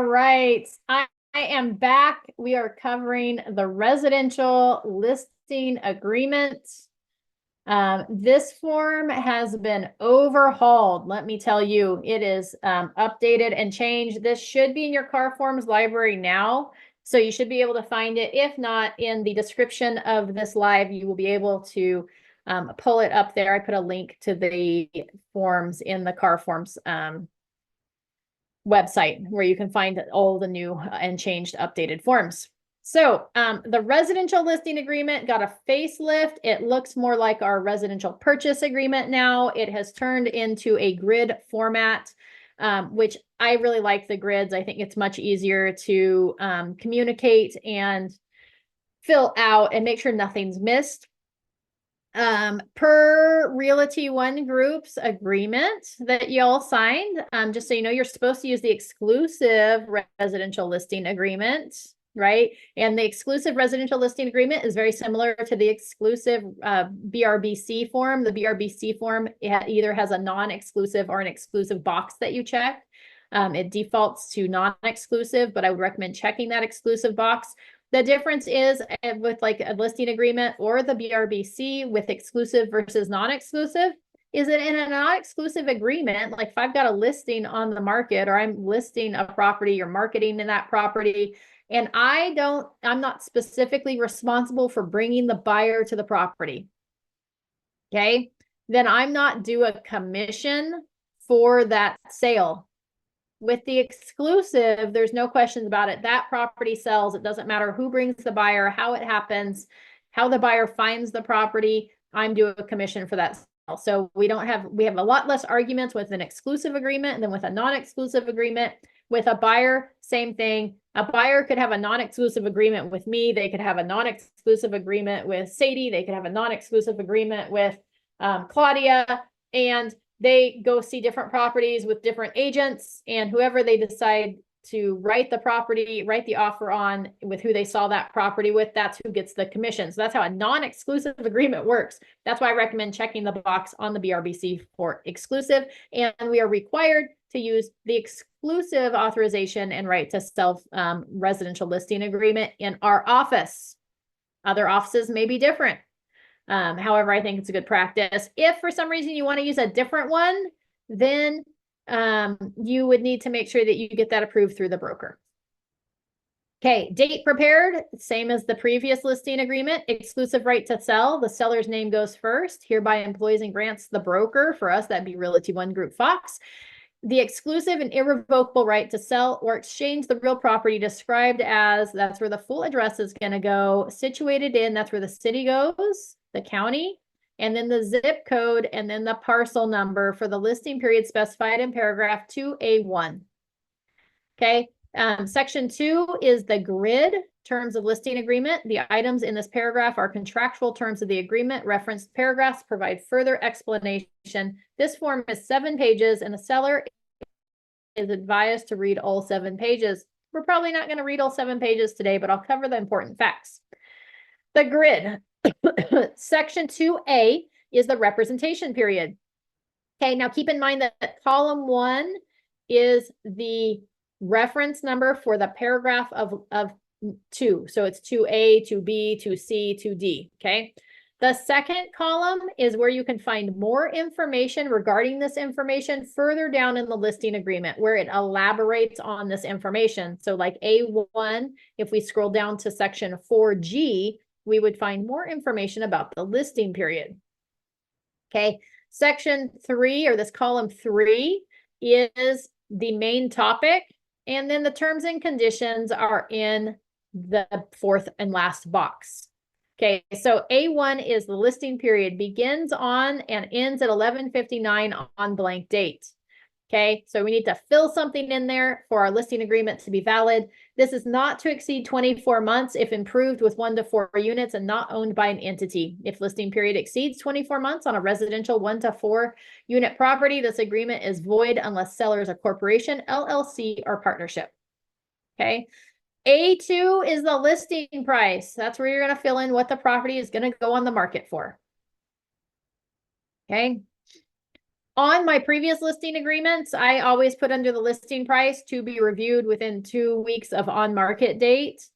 right. I am back. We are covering the residential listing agreement. This form has been overhauled. Let me tell you, it is updated and changed. This should be in your car forms library now. So you should be able to find it. If not, in the description of this live, you will be able to pull it up there. I put a link to the forms in the car forms website where you can find all the new and changed updated forms. So the residential listing agreement got a facelift. It looks more like our residential purchase agreement now. It has turned into a grid format, which I really like the grids. I think it's much easier to communicate and fill out and make sure nothing's missed. Per Realty One Group's agreement that y'all signed, just so you know, you're supposed to use the exclusive residential listing agreement, right? And the exclusive residential listing agreement is very similar to the exclusive BRBC form. The BRBC form either has a non-exclusive or an exclusive box that you check. It defaults to non-exclusive, but I would recommend checking that exclusive box. The difference is with like a listing agreement or the BRBC with exclusive versus non-exclusive is that in a non-exclusive agreement, like if I've got a listing on the market or I'm listing a property or marketing in that property, and I'm not specifically responsible for bringing the buyer to the property, okay, then I'm not due a commission for that sale. With the exclusive, there's no questions about it. That property sells. It doesn't matter who brings the buyer, how it happens, how the buyer finds the property. I'm due a commission for that sale. So we have a lot less arguments with an exclusive agreement than with a non-exclusive agreement. With a buyer, same thing. A buyer could have a non-exclusive agreement with me. They could have a non-exclusive agreement with Sadie. They could have a non-exclusive agreement with Claudia, and they go see different properties with different agents, and whoever they decide to write the offer on with who they saw that property with, that's who gets the commission. So that's how a non-exclusive agreement works. That's why I recommend checking the box on the BRBC for exclusive. And we are required to use the exclusive authorization and right to sell residential listing agreement in our office. Other offices may be different. However, I think it's a good practice. If for some reason you want to use a different one, then you would need to make sure that you get that approved through the broker. Okay, date prepared, same as the previous listing agreement, exclusive right to sell. The seller's name goes first. Hereby employs and grants the broker. For us, that'd be Realty One Group Fox. The exclusive and irrevocable right to sell or exchange the real property described as, that's where the full address is going to go, situated in, that's where the city goes, the county, and then the zip code, and then the parcel number for the listing period specified in paragraph 2A1. Okay, section 2 is the grid terms of listing agreement. The items in this paragraph are contractual terms of the agreement. Referenced paragraphs provide further explanation. This form is 7 pages, and the seller is advised to read all 7 pages. We're probably not going to read all 7 pages today, but I'll cover the important facts. The grid. Section 2A is the representation period. Okay, now keep in mind that column 1 is the reference number for the paragraph of 2. So it's 2A, 2B, 2C, 2D, okay? The second column is where you can find more information regarding this information further down in the listing agreement, where it elaborates on this information. So like A1, if we scroll down to section 4G, we would find more information about the listing period. Okay, section 3, or this column 3, is the main topic. And then the terms and conditions are in the 4th and last box. Okay, so A1 is the listing period, begins on and ends at 11:59 on blank date. Okay, so we need to fill something in there for our listing agreement to be valid. This is not to exceed 24 months if improved with 1 to 4 units and not owned by an entity. If listing period exceeds 24 months on a residential 1 to 4 unit property, this agreement is void unless seller is a corporation, LLC, or partnership. Okay, A2 is the listing price. That's where you're going to fill in what the property is going to go on the market for. Okay. On my previous listing agreements, I always put under the listing price to be reviewed within 2 weeks of on market date.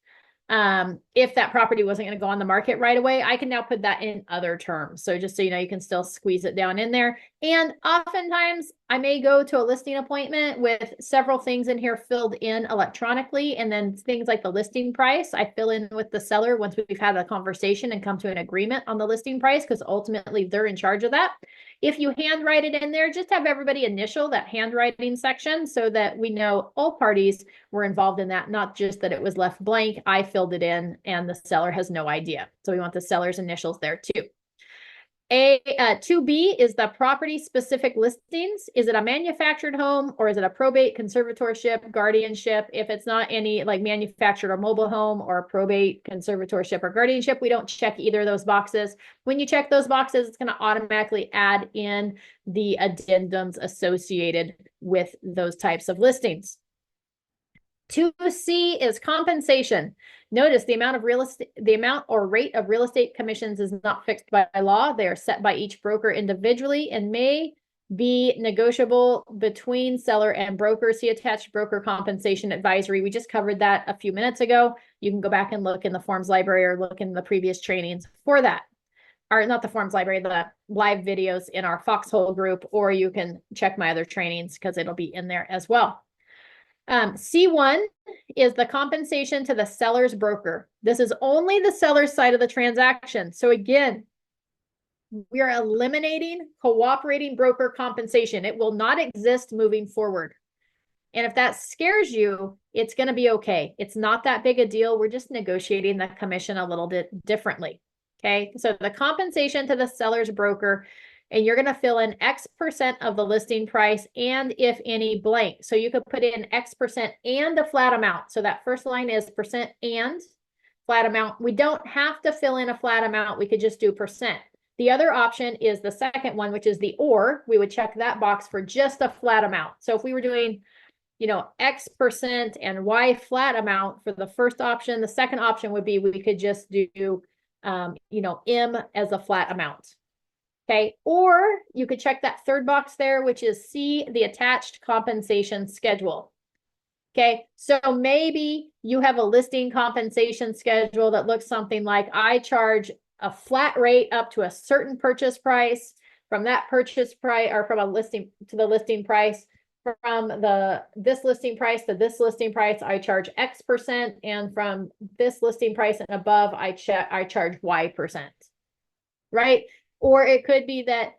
If that property wasn't going to go on the market right away, I can now put that in other terms. So just so you know, you can still squeeze it down in there. And oftentimes I may go to a listing appointment with several things in here filled in electronically. And then things like the listing price, I fill in with the seller once we've had a conversation and come to an agreement on the listing price, because ultimately they're in charge of that. If you handwrite it in there, just have everybody initial that handwriting section so that we know all parties were involved in that, not just that it was left blank. I filled it in and the seller has no idea. So we want the seller's initials there too. 2B is the property specific listings. Is it a manufactured home or is it a probate, conservatorship, guardianship? If it's not any like manufactured or mobile home or probate, conservatorship, or guardianship, we don't check either of those boxes. When you check those boxes, it's going to automatically add in the addendums associated with those types of listings. 2C is compensation. Notice the amount or rate of real estate commissions is not fixed by law. They are set by each broker individually and may be negotiable between seller and broker. See attached broker compensation advisory. We just covered that a few minutes ago. You can go back and look in the forms library or look in the previous trainings for that. Or not the forms library, the live videos in our Foxhole group, or you can check my other trainings because it'll be in there as well. C1 is the compensation to the seller's broker. This is only the seller's side of the transaction. So again, we are eliminating cooperating broker compensation. It will not exist moving forward. And if that scares you, it's going to be okay. It's not that big a deal. We're just negotiating the commission a little bit differently. Okay, so the compensation to the seller's broker, and you're going to fill in X% of the listing price and if any blank. So you could put in X% and a flat amount. So that first line is percent and flat amount. We don't have to fill in a flat amount. We could just do percent. The other option is the second one, which is the or. We would check that box for just a flat amount. So if we were doing, X% and Y flat amount for the first option, the second option would be we could just do, M as a flat amount. Okay, or you could check that third box there, which is C, the attached compensation schedule. Okay, so maybe you have a listing compensation schedule that looks something like I charge a flat rate up to a certain purchase price. From that purchase price, or from a listing to the listing price, from this listing price to this listing price, I charge X%, and from this listing price and above, I charge Y%. Right? Or it could be that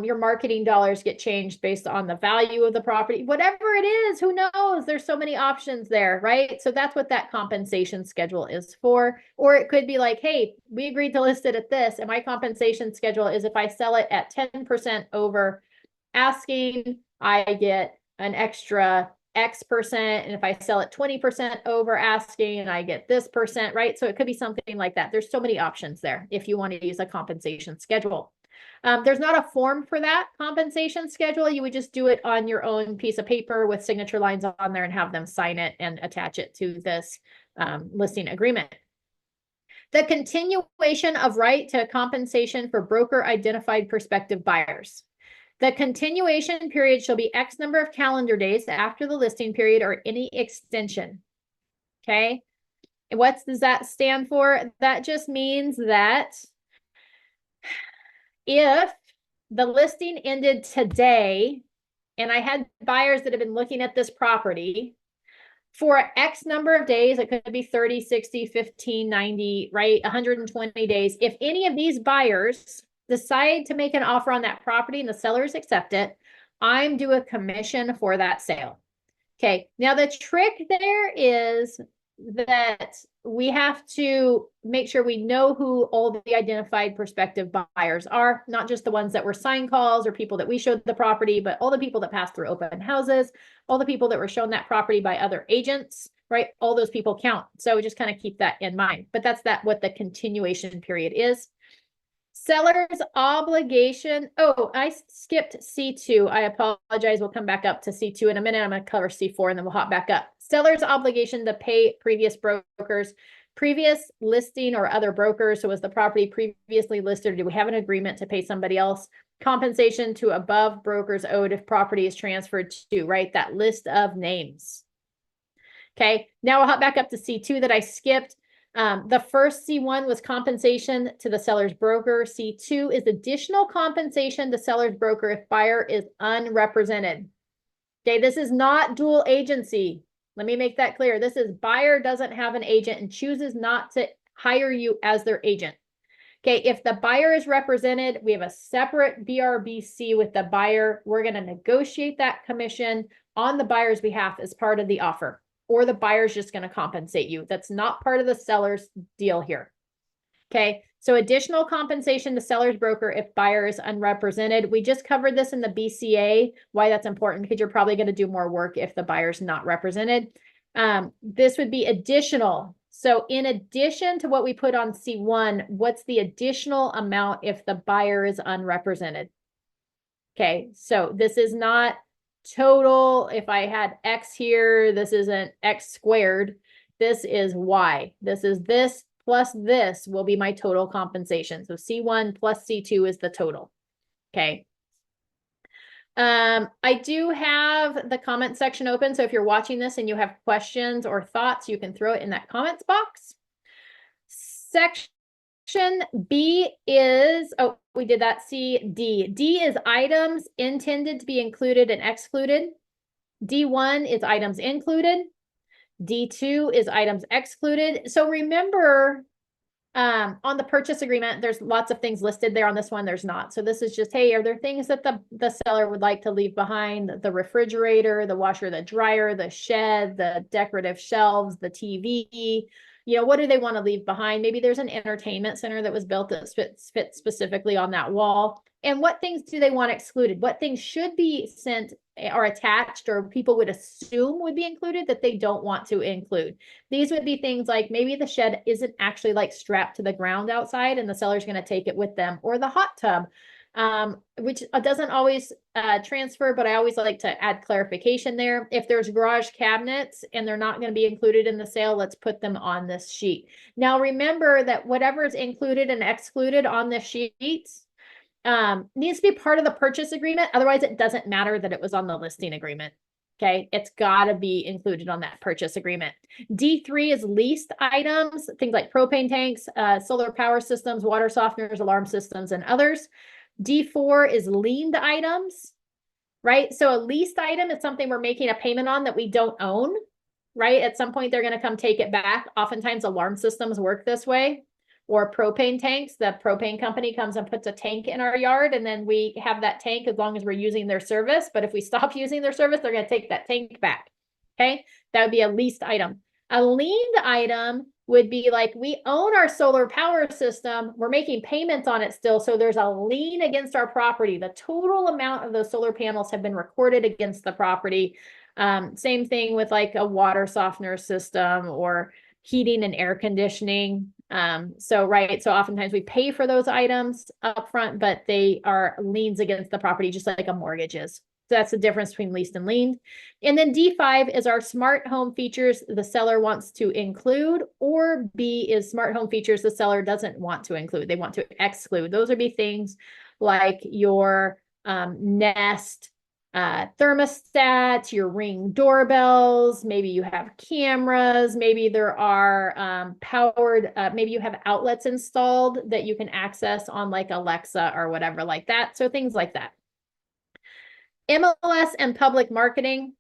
your marketing dollars get changed based on the value of the property. Whatever it is, who knows? There's so many options there, right? So that's what that compensation schedule is for. Or it could be like, hey, we agreed to list it at this, and my compensation schedule is if I sell it at 10% over asking, I get an extra X%, and if I sell it 20% over asking, I get this percent, right? So it could be something like that. There's so many options there if you want to use a compensation schedule. There's not a form for that compensation schedule. You would just do it on your own piece of paper with signature lines on there and have them sign it and attach it to this listing agreement. The continuation of right to compensation for broker identified prospective buyers. The continuation period shall be X number of calendar days after the listing period or any extension. Okay. And what does that stand for? That just means that if the listing ended today and I had buyers that have been looking at this property for X number of days, it could be 30, 60, 15, 90, right? 120 days. If any of these buyers decide to make an offer on that property and the sellers accept it, I'm due a commission for that sale. Okay, now the trick there is that we have to make sure we know who all the identified prospective buyers are, not just the ones that were sign calls or people that we showed the property, but all the people that passed through open houses, all the people that were shown that property by other agents, right? All those people count. So just kind of keep that in mind. But that's what the continuation period is. Seller's obligation. Oh, I skipped C2. I apologize. We'll come back up to C2 in a minute. I'm going to cover C4 and then we'll hop back up. Seller's obligation to pay previous brokers, previous listing or other brokers. So was the property previously listed, or do we have an agreement to pay somebody else? compensation to above brokers owed if property is transferred to, right? That list of names. Okay, now I'll hop back up to C2 that I skipped. The first C1 was compensation to the seller's broker. C2 is additional compensation to seller's broker if buyer is unrepresented. Okay, this is not dual agency. Let me make that clear. This is buyer doesn't have an agent and chooses not to hire you as their agent. Okay, if the buyer is represented, we have a separate BRBC with the buyer. We're going to negotiate that commission on the buyer's behalf as part of the offer, or the buyer's just going to compensate you. That's not part of the seller's deal here. Okay, so additional compensation to seller's broker if buyer is unrepresented. We just covered this in the BCA, why that's important, because you're probably going to do more work if the buyer's not represented. This would be additional. So in addition to what we put on C1, what's the additional amount if the buyer is unrepresented? Okay, so this is not total. If I had X here, this isn't X squared. This is Y. This is this plus this will be my total compensation. So C1 plus C2 is the total. Okay. I do have the comment section open. So if you're watching this and you have questions or thoughts, you can throw it in that comments box. Section B is, oh, we did that. C, D. D is items intended to be included and excluded. D1 is items included. D2 is items excluded. So remember, on the purchase agreement, there's lots of things listed there. On this one, there's not. So this is just, hey, are there things that the seller would like to leave behind? The refrigerator, the washer, the dryer, the shed, the decorative shelves, the TV. You know, what do they want to leave behind? Maybe there's an entertainment center that was built that fits specifically on that wall. And what things do they want excluded? What things should be sent or attached or people would assume would be included that they don't want to include? These would be things like maybe the shed isn't actually like strapped to the ground outside and the seller's going to take it with them, or the hot tub, which doesn't always transfer, but I always like to add clarification there. If there's garage cabinets and they're not going to be included in the sale, let's put them on this sheet. Now, remember that whatever is included and excluded on this sheet needs to be part of the purchase agreement. Otherwise, it doesn't matter that it was on the listing agreement. Okay, it's got to be included on that purchase agreement. D3 is leased items, things like propane tanks, solar power systems, water softeners, alarm systems, and others. D4 is liened items, right? So a leased item is something we're making a payment on that we don't own, right? At some point, they're going to come take it back. Oftentimes, alarm systems work this way. Or propane tanks, the propane company comes and puts a tank in our yard, and then we have that tank as long as we're using their service. But if we stop using their service, they're going to take that tank back. Okay, that would be a leased item. A liened item would be like, we own our solar power system, we're making payments on it still, so there's a lien against our property. The total amount of those solar panels have been recorded against the property. Same thing with like a water softener system or heating and air conditioning. So oftentimes we pay for those items upfront, but they are liens against the property, just like a mortgage is. So that's the difference between leased and liened. And then D5 is our smart home features the seller wants to include, or B is smart home features the seller doesn't want to include. They want to exclude. Those would be things like your Nest thermostats, your Ring doorbells, maybe you have cameras, maybe there are powered, maybe you have outlets installed that you can access on like Alexa or whatever like that. So things like that. MLS and public marketing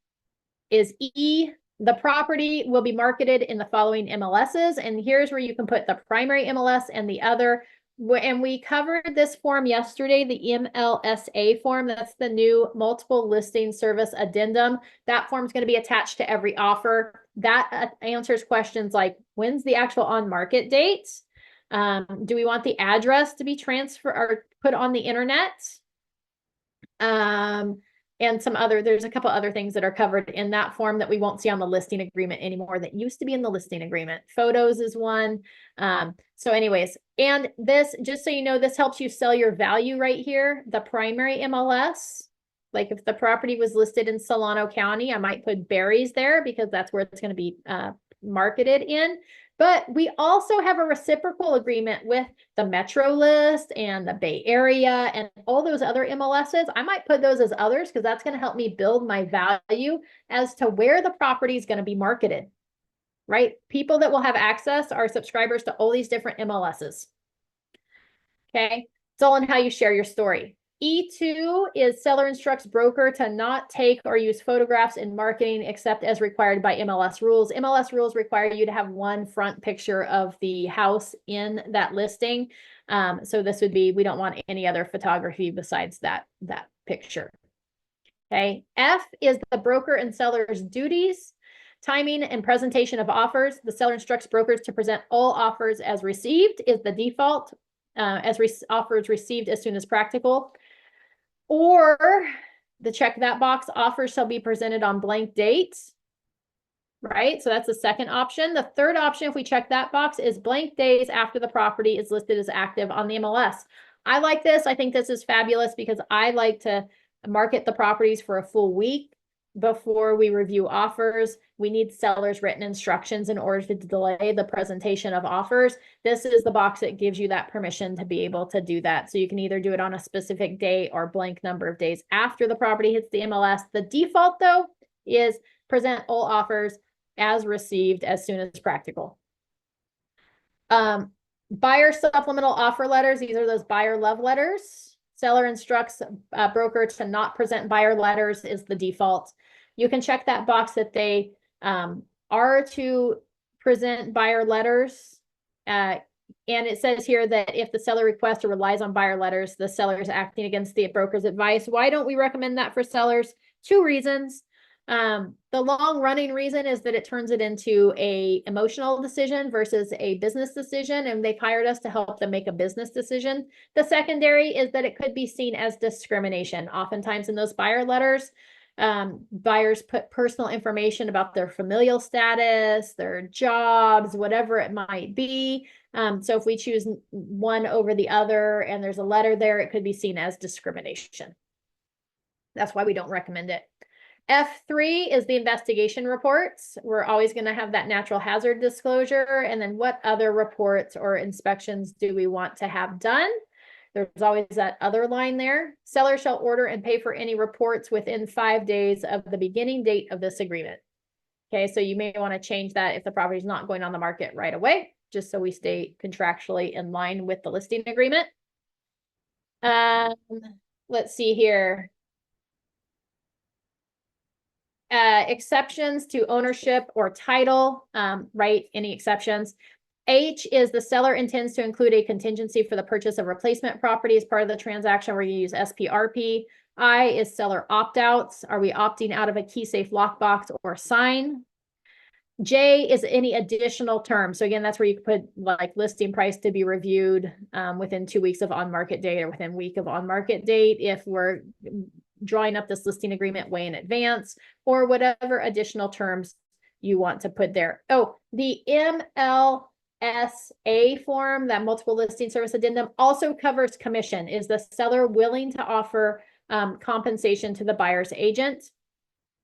is E. The property will be marketed in the following MLSs, and here's where you can put the primary MLS and the other. And we covered this form yesterday, the MLSA form. That's the new multiple listing service addendum. That form is going to be attached to every offer. That answers questions like, when's the actual on market date? Do we want the address to be transferred or put on the internet? And there's a couple other things that are covered in that form that we won't see on the listing agreement anymore that used to be in the listing agreement. Photos is one. So anyways, and this, just so you know, this helps you sell your value right here. The primary MLS, like if the property was listed in Solano County, I might put Berries there because that's where it's going to be marketed in. But we also have a reciprocal agreement with the Metro list and the Bay Area and all those other MLSs. I might put those as others because that's going to help me build my value as to where the property is going to be marketed, right? People that will have access are subscribers to all these different MLSs. Okay, it's all in how you share your story. E2 is seller instructs broker to not take or use photographs in marketing except as required by MLS rules. MLS rules require you to have one front picture of the house in that listing. So this would be, we don't want any other photography besides that picture. Okay, F is the broker and seller's duties. Timing and presentation of offers. The seller instructs brokers to present all offers as received is the default, offers received as soon as practical. Or the check that box, offers shall be presented on blank dates, right? So that's the second option. The third option, if we check that box, is blank days after the property is listed as active on the MLS. I like this. I think this is fabulous because I like to market the properties for a full week before we review offers. We need sellers' written instructions in order to delay the presentation of offers. This is the box that gives you that permission to be able to do that. So you can either do it on a specific day or blank number of days after the property hits the MLS. The default, though, is present all offers as received as soon as practical. Buyer supplemental offer letters. These are those buyer love letters. Seller instructs broker to not present buyer letters is the default. You can check that box that they are to present buyer letters. And it says here that if the seller requests or relies on buyer letters, the seller is acting against the broker's advice. Why don't we recommend that for sellers? 2 reasons. The long running reason is that it turns it into a emotional decision versus a business decision, and they've hired us to help them make a business decision. The secondary is that it could be seen as discrimination. Oftentimes in those buyer letters, buyers put personal information about their familial status, their jobs, whatever it might be. So if we choose one over the other and there's a letter there, it could be seen as discrimination. That's why we don't recommend it. F3 is the investigation reports. We're always going to have that natural hazard disclosure. And then what other reports or inspections do we want to have done? There's always that other line there. Seller shall order and pay for any reports within 5 days of the beginning date of this agreement. Okay, so you may want to change that if the property is not going on the market right away, just so we stay contractually in line with the listing agreement. Let's see here. Exceptions to ownership or title, right? Any exceptions. H is the seller intends to include a contingency for the purchase of replacement property as part of the transaction where you use SPRP. I is seller opt-outs. Are we opting out of a key safe lockbox or sign? J is any additional terms. So again, that's where you put like listing price to be reviewed within 2 weeks of on-market date or within week of on-market date if we're drawing up this listing agreement way in advance, or whatever additional terms you want to put there. Oh, the MLSA form, that multiple listing service addendum, also covers commission. Is the seller willing to offer compensation to the buyer's agent?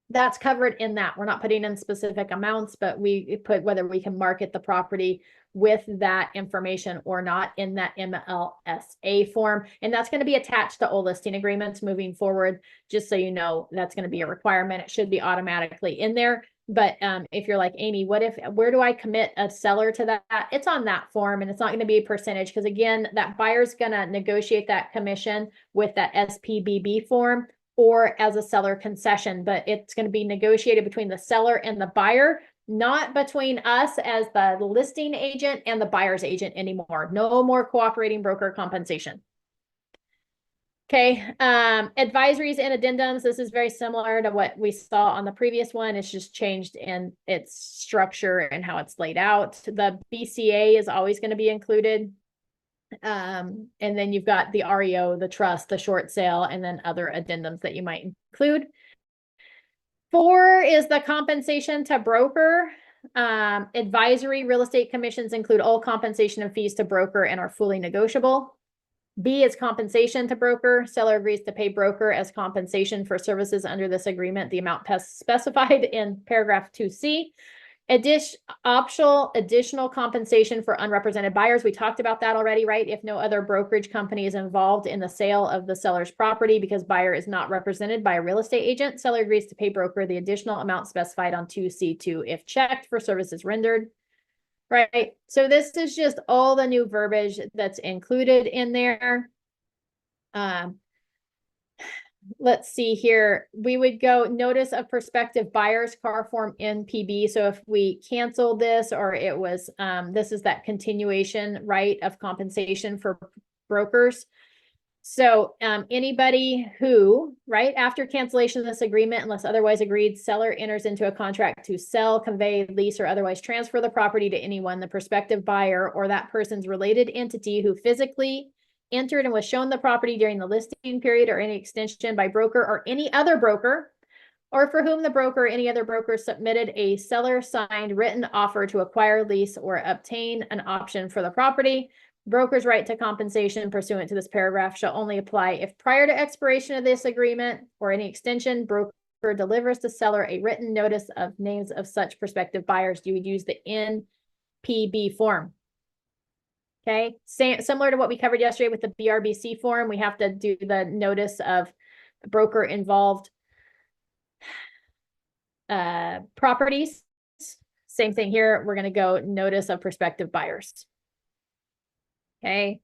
That's covered in that. We're not putting in specific amounts, but we put whether we can market the property with that information or not in that MLSA form. And that's going to be attached to all listing agreements moving forward. Just so you know, that's going to be a requirement. It should be automatically in there. But if you're like, Amy, where do I commit a seller to that? It's on that form, and it's not going to be a percentage because again, that buyer's going to negotiate that commission with that SPBB form or as a seller concession, but it's going to be negotiated between the seller and the buyer, not between us as the listing agent and the buyer's agent anymore. No more cooperating broker compensation. Okay, advisories and addendums. This is very similar to what we saw on the previous one. It's just changed in its structure and how it's laid out. The BCA is always going to be included. And then you've got the REO, the trust, the short sale, and then other addendums that you might include. 4 is the compensation to broker. Advisory real estate commissions include all compensation and fees to broker and are fully negotiable. B is compensation to broker. Seller agrees to pay broker as compensation for services under this agreement, the amount specified in paragraph 2C. Additional compensation for unrepresented buyers. We talked about that already, right? If no other brokerage company is involved in the sale of the seller's property because buyer is not represented by a real estate agent, seller agrees to pay broker the additional amount specified on 2C2 if checked for services rendered. Right. So this is just all the new verbiage that's included in there. Let's see here. We would go notice of prospective buyers, car form NPB. So if we canceled this or it was, this is that continuation, right, of compensation for brokers. So anybody who, right, after cancellation of this agreement, unless otherwise agreed, seller enters into a contract to sell, convey, lease, or otherwise transfer the property to anyone, the prospective buyer or that person's related entity who physically entered and was shown the property during the listing period or any extension by broker or any other broker, or for whom the broker or any other broker submitted a seller signed written offer to acquire, lease, or obtain an option for the property. Broker's right to compensation pursuant to this paragraph shall only apply if prior to expiration of this agreement or any extension, broker delivers to seller a written notice of names of such prospective buyers. You would use the NPB form. Okay, similar to what we covered yesterday with the BRBC form, we have to do the notice of broker involved properties. Same thing here. We're going to go notice of prospective buyers. Okay.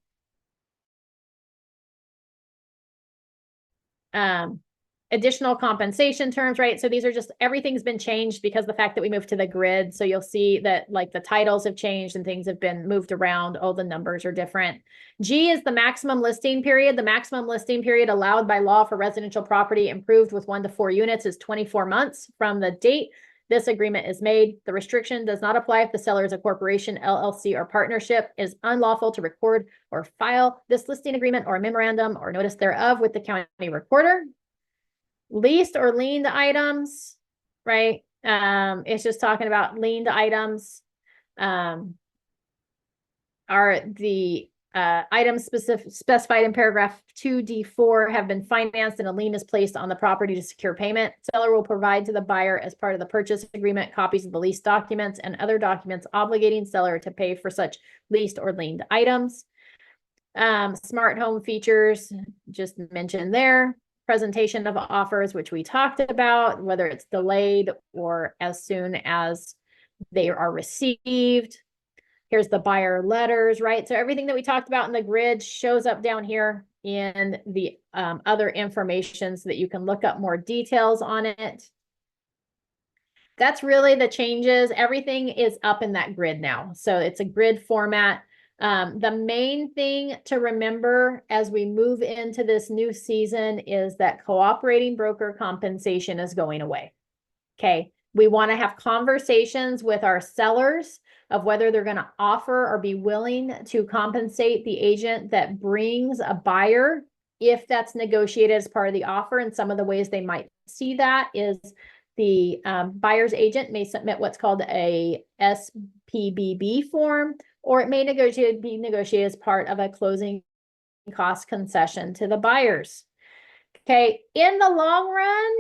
Additional compensation terms, right? So these are just, everything's been changed because the fact that we moved to the grid. So you'll see that like the titles have changed and things have been moved around. All the numbers are different. G is the maximum listing period. The maximum listing period allowed by law for residential property improved with 1 to 4 units is 24 months from the date this agreement is made. The restriction does not apply if the seller is a corporation, LLC, or partnership. It is unlawful to record or file this listing agreement or memorandum or notice thereof with the county recorder. Leased or liened items, right? It's just talking about liened items. Are the items specified in paragraph 2D4 have been financed and a lien is placed on the property to secure payment. Seller will provide to the buyer as part of the purchase agreement copies of the lease documents and other documents obligating seller to pay for such leased or liened items. Smart home features, just mentioned there. Presentation of offers, which we talked about, whether it's delayed or as soon as they are received. Here's the buyer letters, right? So everything that we talked about in the grid shows up down here in the other information so that you can look up more details on it. That's really the changes. Everything is up in that grid now. So it's a grid format. The main thing to remember as we move into this new season is that cooperating broker compensation is going away. Okay. We want to have conversations with our sellers of whether they're going to offer or be willing to compensate the agent that brings a buyer if that's negotiated as part of the offer. And some of the ways they might see that is the buyer's agent may submit what's called a SPBB form, or it may be negotiated as part of a closing cost concession to the buyers. Okay, in the long run,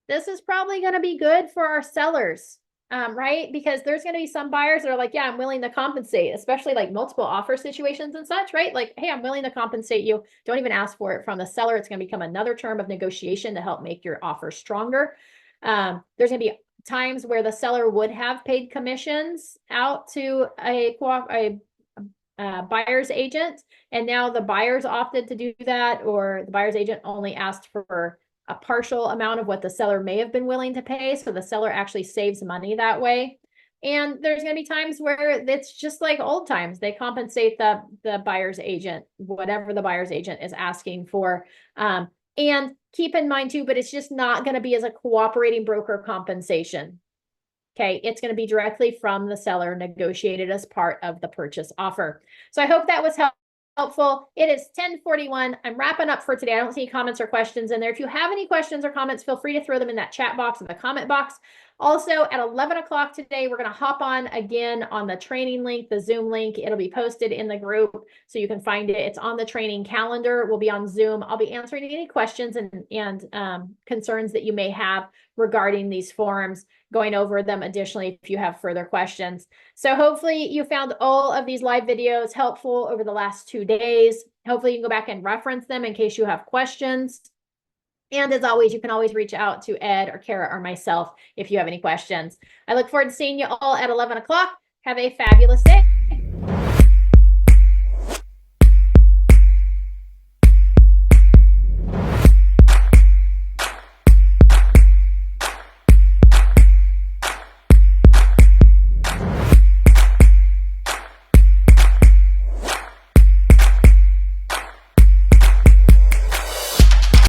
this is probably going to be good for our sellers, right? Because there's going to be some buyers that are like, yeah, I'm willing to compensate, especially like multiple offer situations and such, right? Like, hey, I'm willing to compensate you. Don't even ask for it from the seller. It's going to become another term of negotiation to help make your offer stronger. There's going to be times where the seller would have paid commissions out to a buyer's agent, and now the buyers opted to do that, or the buyer's agent only asked for a partial amount of what the seller may have been willing to pay, so the seller actually saves money that way. And there's going to be times where it's just like old times. They compensate the buyer's agent, whatever the buyer's agent is asking for. And keep in mind too, but it's just not going to be as a cooperating broker compensation. Okay, it's going to be directly from the seller, negotiated as part of the purchase offer. So I hope that was helpful. It is 10:41. I'm wrapping up for today. I don't see any comments or questions in there. If you have any questions or comments, feel free to throw them in that chat box or the comment box. Also at 11 o'clock today, we're going to hop on again on the training link, the Zoom link. It'll be posted in the group so you can find it. It's on the training calendar. We'll be on Zoom. I'll be answering any questions and concerns that you may have regarding these forms, going over them additionally if you have further questions. So hopefully you found all of these live videos helpful over the last 2 days. Hopefully you can go back and reference them in case you have questions. And as always, you can always reach out to Ed or Kara or myself if you have any questions. I look forward to seeing you all at 11 o'clock. Have a fabulous day.